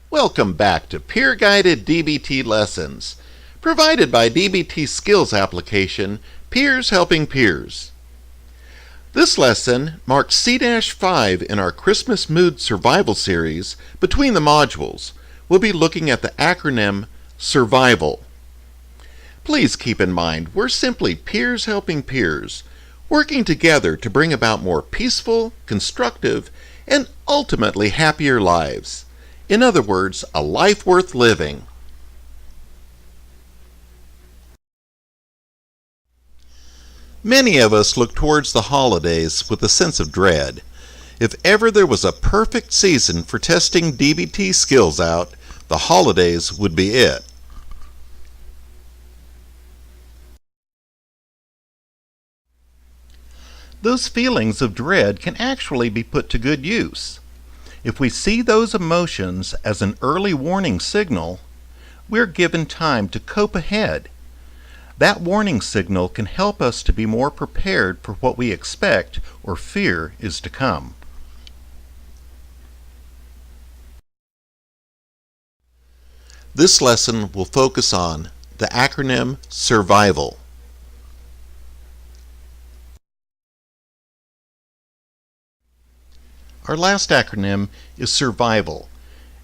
Welcome back to Peer-Guided DBT Lessons, provided by DBT Skills application, Peers Helping Peers. This lesson marks C-5 in our Christmas Mood Survival series. Between the modules, we'll be looking at the acronym SURVIVAL. Please keep in mind, we're simply peers helping peers, working together to bring about more peaceful, constructive, and ultimately happier lives. In other words, a life worth living. Many of us look towards the holidays with a sense of dread. If ever there was a perfect season for testing DBT skills out, the holidays would be it. Those feelings of dread can actually be put to good use. If we see those emotions as an early warning signal, we're given time to cope ahead. That warning signal can help us to be more prepared for what we expect or fear is to come. This lesson will focus on the acronym SURVIVAL. Our last acronym is SURVIVAL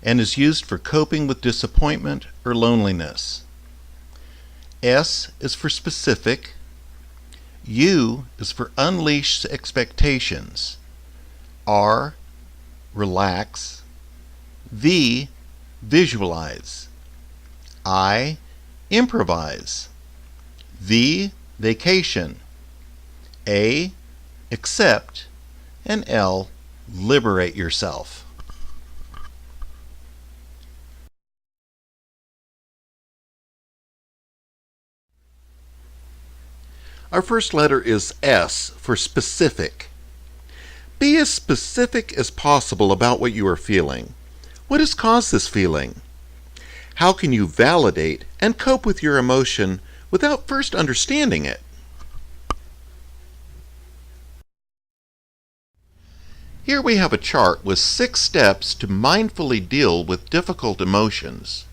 and is used for coping with disappointment or loneliness. S is for specific, U is for unleash expectations, R, relax, V, visualize, I, improvise, V, vacation, A, accept, and L, liberate yourself. Our first letter is S for specific. Be as specific as possible about what you are feeling. What has caused this feeling? How can you validate and cope with your emotion without first understanding it? Here we have a chart with 6 steps to mindfully deal with difficult emotions.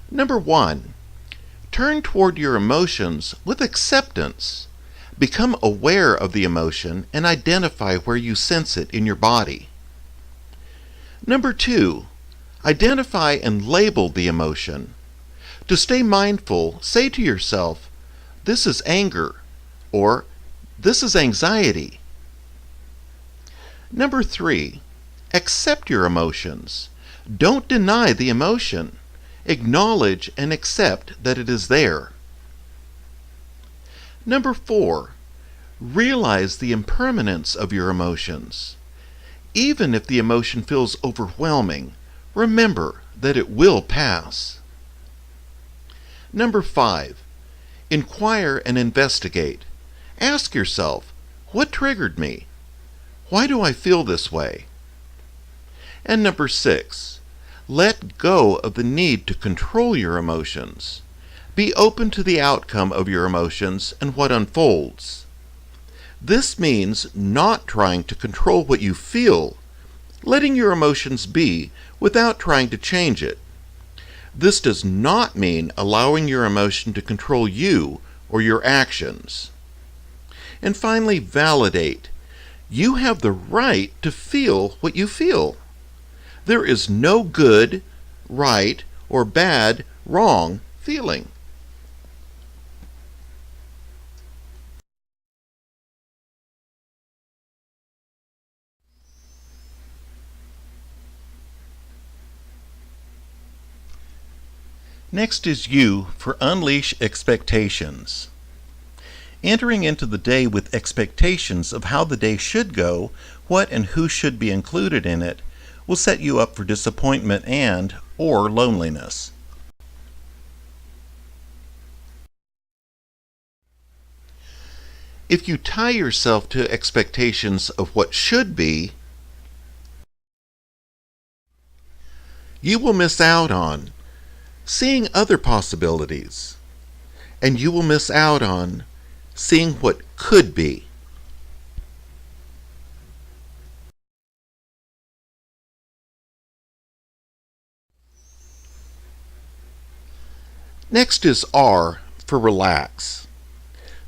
Number 1. Turn toward your emotions with acceptance. Become aware of the emotion and identify where you sense it in your body. Number 2. Identify and label the emotion. To stay mindful, say to yourself, "This is anger," or "This is anxiety." Number 3, accept your emotions. Don't deny the emotion. Acknowledge and accept that it is there. Number 4, realize the impermanence of your emotions. Even if the emotion feels overwhelming, remember that it will pass. Number 5, inquire and investigate. Ask yourself, what triggered me? Why do I feel this way? And number 6, let go of the need to control your emotions. Be open to the outcome of your emotions and what unfolds. This means not trying to control what you feel, letting your emotions be without trying to change it. This does not mean allowing your emotion to control you or your actions. And finally, validate. You have the right to feel what you feel. There is no good, right, or bad, wrong feeling. Next is U for unleash expectations. Entering into the day with expectations of how the day should go, what and who should be included in it, will set you up for disappointment or loneliness. If you tie yourself to expectations of what should be, you will miss out on seeing other possibilities, and you will miss out on seeing what could be. Next is R for relax.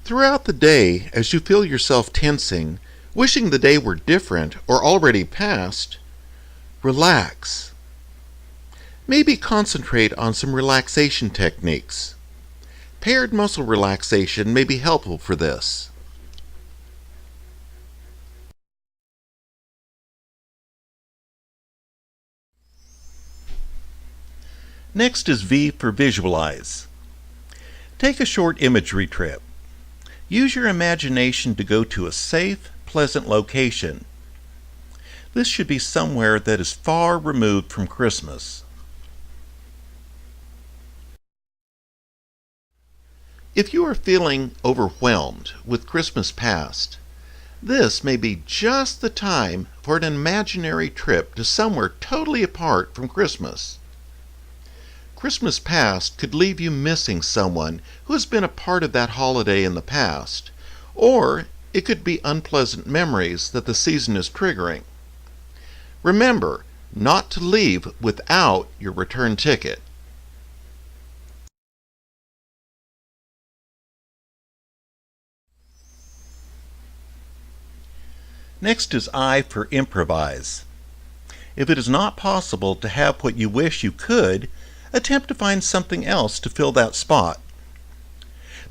Throughout the day, as you feel yourself tensing, wishing the day were different or already past, relax. Maybe concentrate on some relaxation techniques. Paired muscle relaxation may be helpful for this. Next is V for visualize. Take a short imagery trip. Use your imagination to go to a safe, pleasant location. This should be somewhere that is far removed from Christmas. If you are feeling overwhelmed with Christmas past, this may be just the time for an imaginary trip to somewhere totally apart from Christmas. Christmas past could leave you missing someone who has been a part of that holiday in the past, or it could be unpleasant memories that the season is triggering. Remember not to leave without your return ticket. Next is I for improvise. If it is not possible to have what you wish you could, attempt to find something else to fill that spot.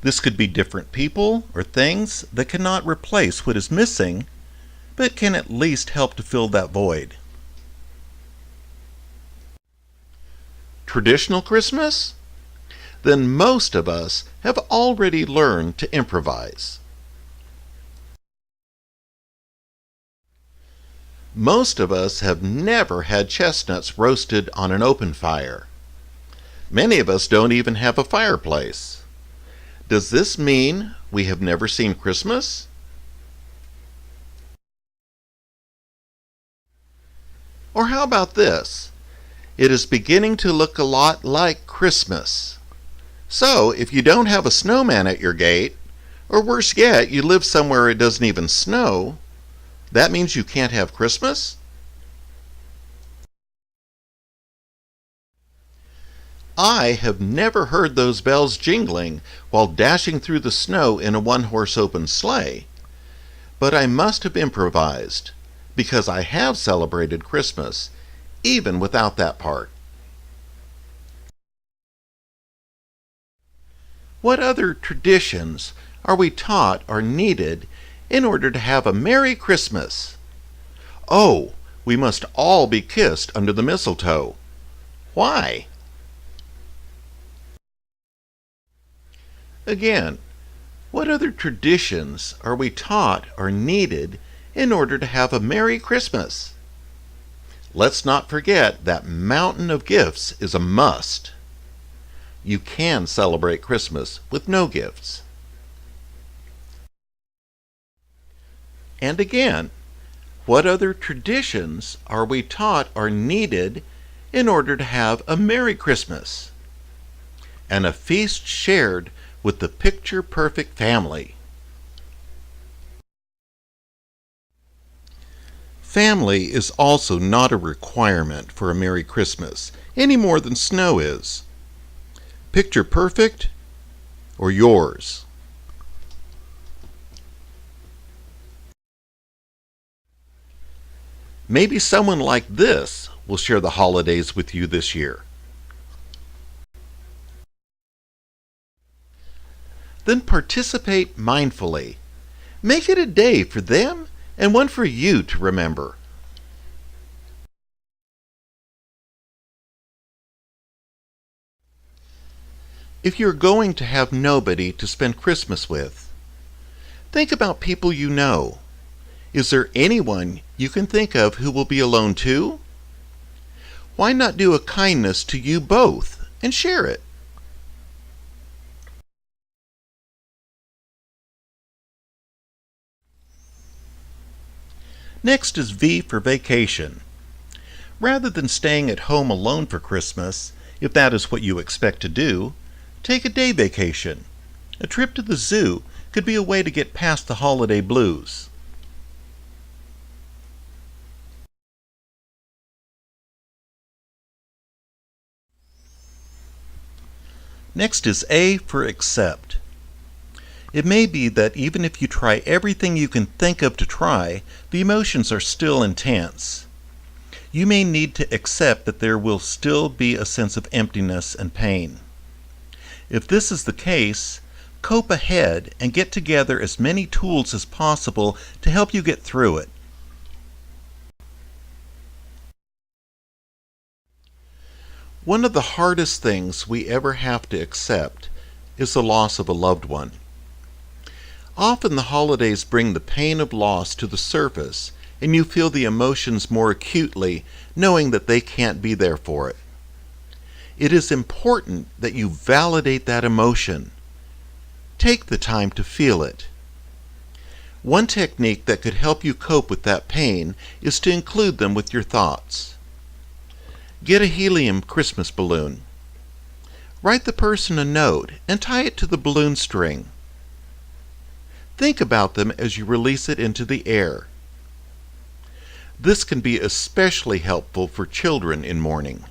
This could be different people or things that cannot replace what is missing, but can at least help to fill that void. Traditional Christmas? Then most of us have already learned to improvise. Most of us have never had chestnuts roasted on an open fire. Many of us don't even have a fireplace. Does this mean we have never seen Christmas? Or how about this? It is beginning to look a lot like Christmas. So, if you don't have a snowman at your gate, or worse yet, you live somewhere it doesn't even snow, that means you can't have Christmas? I have never heard those bells jingling while dashing through the snow in a one-horse open sleigh, but I must have improvised, because I have celebrated Christmas, even without that part. What other traditions are we taught are needed in order to have a Merry Christmas? Oh, we must all be kissed under the mistletoe. Why? Again, what other traditions are we taught are needed in order to have a Merry Christmas? Let's not forget that mountain of gifts is a must. You can celebrate Christmas with no gifts. And again, what other traditions are we taught are needed in order to have a Merry Christmas? And a feast shared with the picture-perfect family. Family is also not a requirement for a Merry Christmas, any more than snow is. Picture perfect or yours? Maybe someone like this will share the holidays with you this year. Then participate mindfully. Make it a day for them and one for you to remember. If you're going to have nobody to spend Christmas with, think about people you know. Is there anyone you can think of who will be alone too? Why not do a kindness to you both and share it? Next is V for vacation. Rather than staying at home alone for Christmas, if that is what you expect to do, take a day vacation. A trip to the zoo could be a way to get past the holiday blues. Next is A for accept. It may be that even if you try everything you can think of to try, the emotions are still intense. You may need to accept that there will still be a sense of emptiness and pain. If this is the case, cope ahead and get together as many tools as possible to help you get through it. One of the hardest things we ever have to accept is the loss of a loved one. Often the holidays bring the pain of loss to the surface, and you feel the emotions more acutely, knowing that they can't be there for it. It is important that you validate that emotion. Take the time to feel it. One technique that could help you cope with that pain is to include them with your thoughts. Get a helium Christmas balloon. Write the person a note and tie it to the balloon string. Think about them as you release it into the air. This can be especially helpful for children in mourning.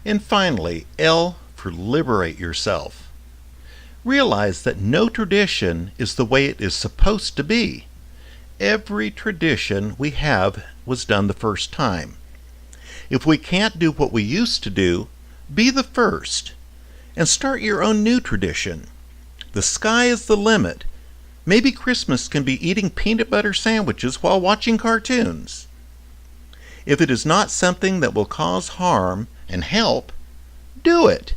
And finally, L for liberate yourself. Realize that no tradition is the way it is supposed to be. Every tradition we have was done the first time. If we can't do what we used to do, be the first and start your own new tradition. The sky is the limit. Maybe Christmas can be eating peanut butter sandwiches while watching cartoons. If it is not something that will cause harm and help, do it.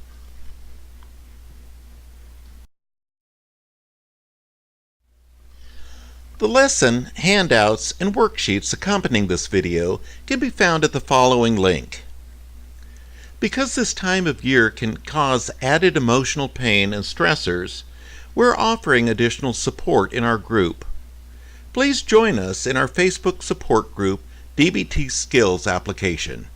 The lesson, handouts, and worksheets accompanying this video can be found at the following link. Because this time of year can cause added emotional pain and stressors, we're offering additional support in our group. Please join us in our Facebook support group, DBT Skills Application.